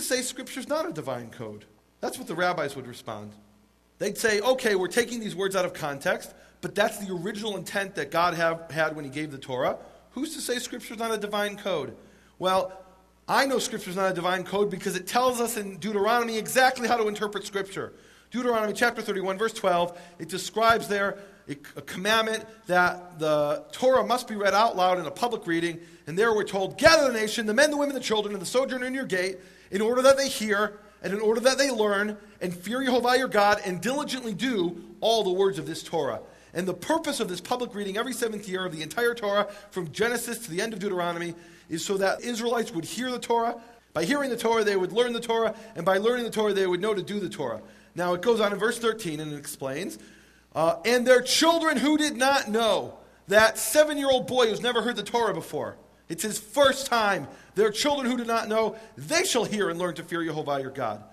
say Scripture's not a divine code? That's what the rabbis would respond. They'd say, okay, we're taking these words out of context, but that's the original intent that God had when he gave the Torah. Who's to say Scripture's not a divine code? Well, I know Scripture's not a divine code because it tells us in Deuteronomy exactly how to interpret Scripture. Deuteronomy chapter 31, verse 12, it describes there a commandment that the Torah must be read out loud in a public reading, and there we're told, gather the nation, the men, the women, the children, and the sojourner in your gate, in order that they hear, and in order that they learn, and fear Jehovah your God, and diligently do all the words of this Torah. And the purpose of this public reading every seventh year of the entire Torah, from Genesis to the end of Deuteronomy, is so that Israelites would hear the Torah. By hearing the Torah, they would learn the Torah, and by learning the Torah, they would know to do the Torah. Now, it goes on in verse 13, and it explains, and their children who did not know, that 7-year-old boy who's never heard the Torah before, it's his first time, their children who did not know, they shall hear and learn to fear Jehovah your God.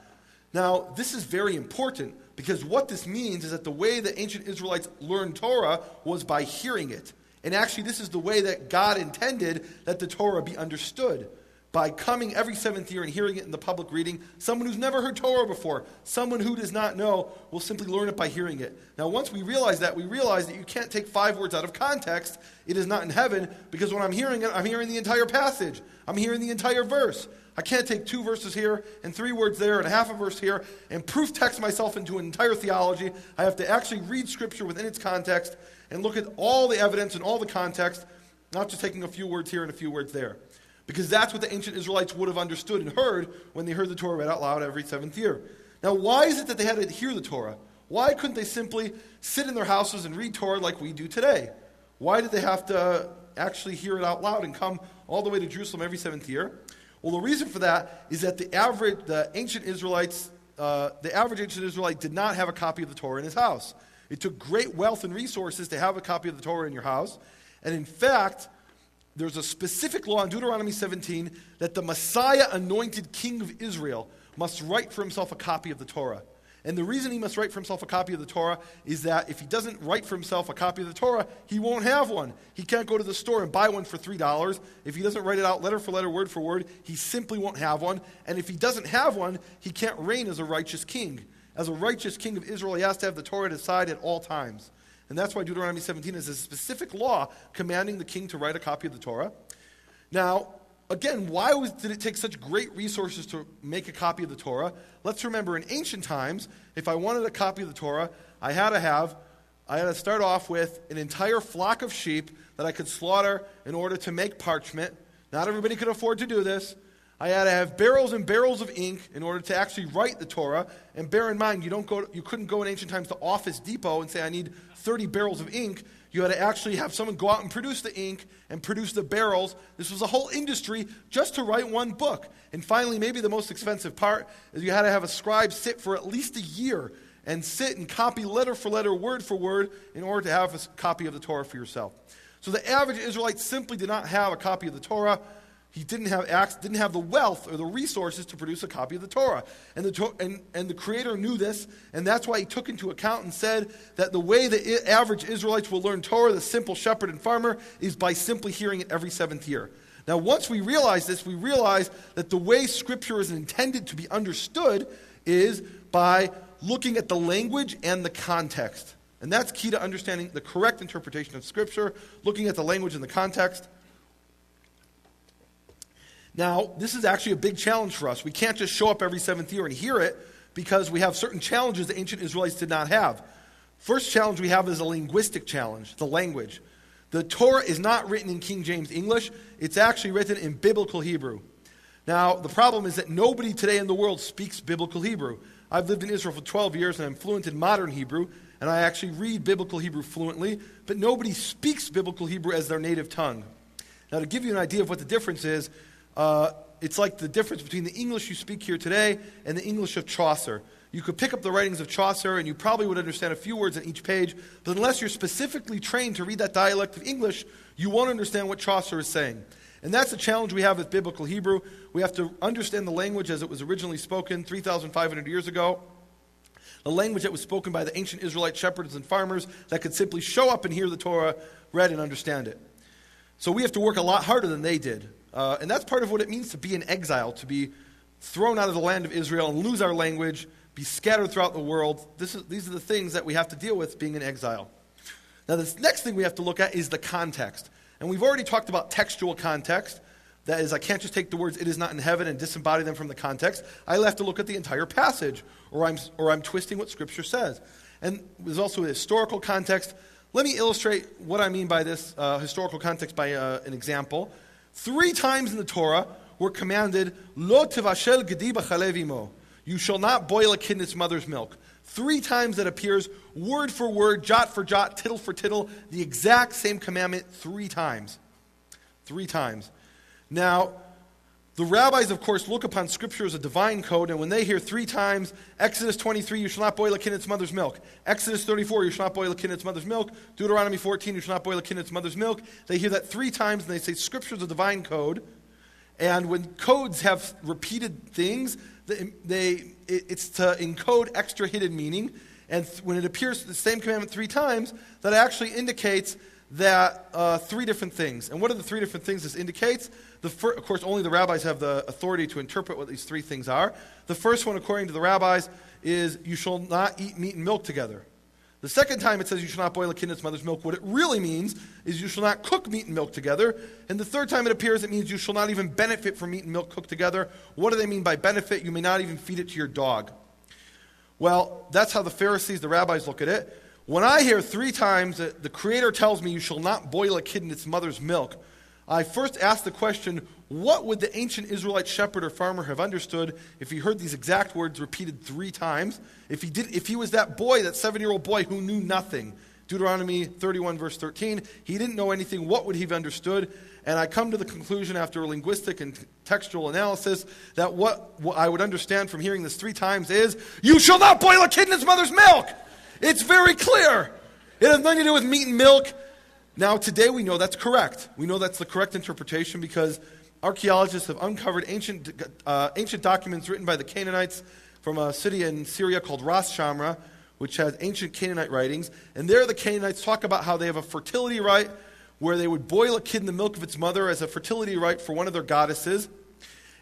Now, this is very important, because what this means is that the way the ancient Israelites learned Torah was by hearing it. And actually, this is the way that God intended that the Torah be understood. By coming every seventh year and hearing it in the public reading, someone who's never heard Torah before, someone who does not know, will simply learn it by hearing it. Now, once we realize that you can't take 5 words out of context. It is not in heaven, because when I'm hearing it, I'm hearing the entire passage. I'm hearing the entire verse. I can't take 2 verses here and 3 words there and half a verse here and proof text myself into an entire theology. I have to actually read Scripture within its context and look at all the evidence and all the context, not just taking a few words here and a few words there. Because that's what the ancient Israelites would have understood and heard when they heard the Torah read out loud every 7th year. Now, why is it that they had to hear the Torah? Why couldn't they simply sit in their houses and read Torah like we do today? Why did they have to actually hear it out loud and come all the way to Jerusalem every 7th year? Well, the reason for that is that the average ancient Israelite did not have a copy of the Torah in his house. It took great wealth and resources to have a copy of the Torah in your house. And in fact, there's a specific law in Deuteronomy 17 that the Messiah anointed king of Israel must write for himself a copy of the Torah. And the reason he must write for himself a copy of the Torah is that if he doesn't write for himself a copy of the Torah, he won't have one. He can't go to the store and buy one for $3. If he doesn't write it out letter for letter, word for word, he simply won't have one. And if he doesn't have one, he can't reign as a righteous king. As a righteous king of Israel, he has to have the Torah at his side at all times. And that's why Deuteronomy 17 is a specific law commanding the king to write a copy of the Torah. Now, again, did it take such great resources to make a copy of the Torah? Let's remember, in ancient times, if I wanted a copy of the Torah, I had to start off with an entire flock of sheep that I could slaughter in order to make parchment. Not everybody could afford to do this. I had to have barrels and barrels of ink in order to actually write the Torah. And bear in mind, you couldn't go in ancient times to Office Depot and say, I need 30 barrels of ink. You had to actually have someone go out and produce the ink and produce the barrels. This was a whole industry just to write one book. And finally, maybe the most expensive part is you had to have a scribe sit for at least a year and sit and copy letter for letter, word for word, in order to have a copy of the Torah for yourself. So the average Israelite simply did not have a copy of the Torah. He didn't have the wealth or the resources to produce a copy of the Torah. And the Creator knew this, and that's why he took into account and said that the way the average Israelites will learn Torah, the simple shepherd and farmer, is by simply hearing it every 7th year. Now, once we realize this, we realize that the way Scripture is intended to be understood is by looking at the language and the context. And that's key to understanding the correct interpretation of Scripture, looking at the language and the context. Now, this is actually a big challenge for us. We can't just show up every 7th year and hear it because we have certain challenges the ancient Israelites did not have. First challenge we have is a linguistic challenge, the language. The Torah is not written in King James English. It's actually written in Biblical Hebrew. Now, the problem is that nobody today in the world speaks Biblical Hebrew. I've lived in Israel for 12 years and I'm fluent in modern Hebrew, and I actually read Biblical Hebrew fluently, but nobody speaks Biblical Hebrew as their native tongue. Now, to give you an idea of what the difference is, it's like the difference between the English you speak here today and the English of Chaucer. You could pick up the writings of Chaucer and you probably would understand a few words on each page, but unless you're specifically trained to read that dialect of English, you won't understand what Chaucer is saying. And that's the challenge we have with Biblical Hebrew. We have to understand the language as it was originally spoken 3,500 years ago. The language that was spoken by the ancient Israelite shepherds and farmers that could simply show up and hear the Torah read and understand it. So we have to work a lot harder than they did. And that's part of what it means to be in exile, to be thrown out of the land of Israel and lose our language, be scattered throughout the world. These are the things that we have to deal with being in exile. Now, this next thing we have to look at is the context. And we've already talked about textual context. That is, I can't just take the words, "it is not in heaven," and disembody them from the context. I have to look at the entire passage, or I'm twisting what Scripture says. And there's also a historical context. Let me illustrate what I mean by this historical context by an example. 3 times in the Torah we're commanded, "Lo tevashel gedi b'chalev imo." You shall not boil a kid in its mother's milk. 3 times that appears, word for word, jot for jot, tittle for tittle, the exact same commandment 3 times. 3 times. Now, the rabbis, of course, look upon Scripture as a divine code, and when they hear 3 times, Exodus 23, you shall not boil a kid in its mother's milk. Exodus 34, you shall not boil a kid in its mother's milk. Deuteronomy 14, you shall not boil a kid in its mother's milk. They hear that 3 times, and they say Scripture is a divine code. And when codes have repeated things, it's to encode extra hidden meaning. And when it appears the same commandment 3 times, that actually indicates that 3 different things. And what are the 3 different things this indicates? Of course, only the rabbis have the authority to interpret what these 3 things are. The first one, according to the rabbis, is you shall not eat meat and milk together. The second time it says you shall not boil a kid in its mother's milk. What it really means is you shall not cook meat and milk together. And the third time it appears, it means you shall not even benefit from meat and milk cooked together. What do they mean by benefit? You may not even feed it to your dog. Well, that's how the Pharisees, the rabbis, look at it. When I hear 3 times that the Creator tells me you shall not boil a kid in its mother's milk, I first ask the question, what would the ancient Israelite shepherd or farmer have understood if he heard these exact words repeated 3 times? If he was that boy, that 7-year-old boy who knew nothing. Deuteronomy 31, verse 13, he didn't know anything. What would he have understood? And I come to the conclusion after linguistic and textual analysis that what I would understand from hearing this 3 times is, you shall not boil a kid in its mother's milk! It's very clear. It has nothing to do with meat and milk. Now, today we know that's correct. We know that's the correct interpretation because archaeologists have uncovered ancient documents written by the Canaanites from a city in Syria called Ras Shamra, which has ancient Canaanite writings. And there the Canaanites talk about how they have a fertility rite where they would boil a kid in the milk of its mother as a fertility rite for one of their goddesses.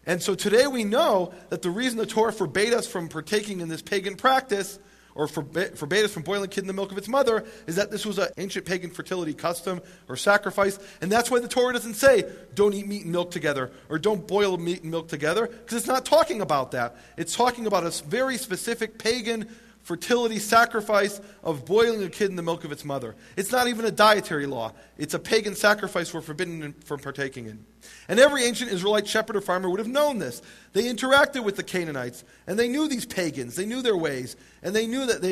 And so today we know that the reason the Torah forbade us from partaking in this pagan practice or forbade us from boiling a kid in the milk of its mother, is that this was an ancient pagan fertility custom or sacrifice. And that's why the Torah doesn't say, don't eat meat and milk together, or don't boil meat and milk together, because it's not talking about that. It's talking about a very specific pagan fertility sacrifice of boiling a kid in the milk of its mother. It's not even a dietary law. It's a pagan sacrifice we're forbidden from partaking in. And every ancient Israelite shepherd or farmer would have known this. They interacted with the Canaanites, and they knew these pagans. They knew their ways, and they knew that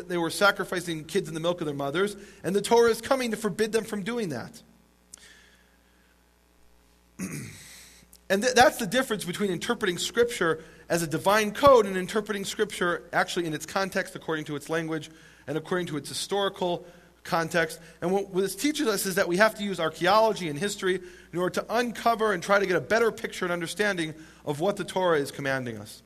they were sacrificing kids in the milk of their mothers, and the Torah is coming to forbid them from doing that. And that's the difference between interpreting Scripture as a divine code and interpreting Scripture actually in its context, according to its language, and according to its historical context. And what this teaches us is that we have to use archaeology and history in order to uncover and try to get a better picture and understanding of what the Torah is commanding us.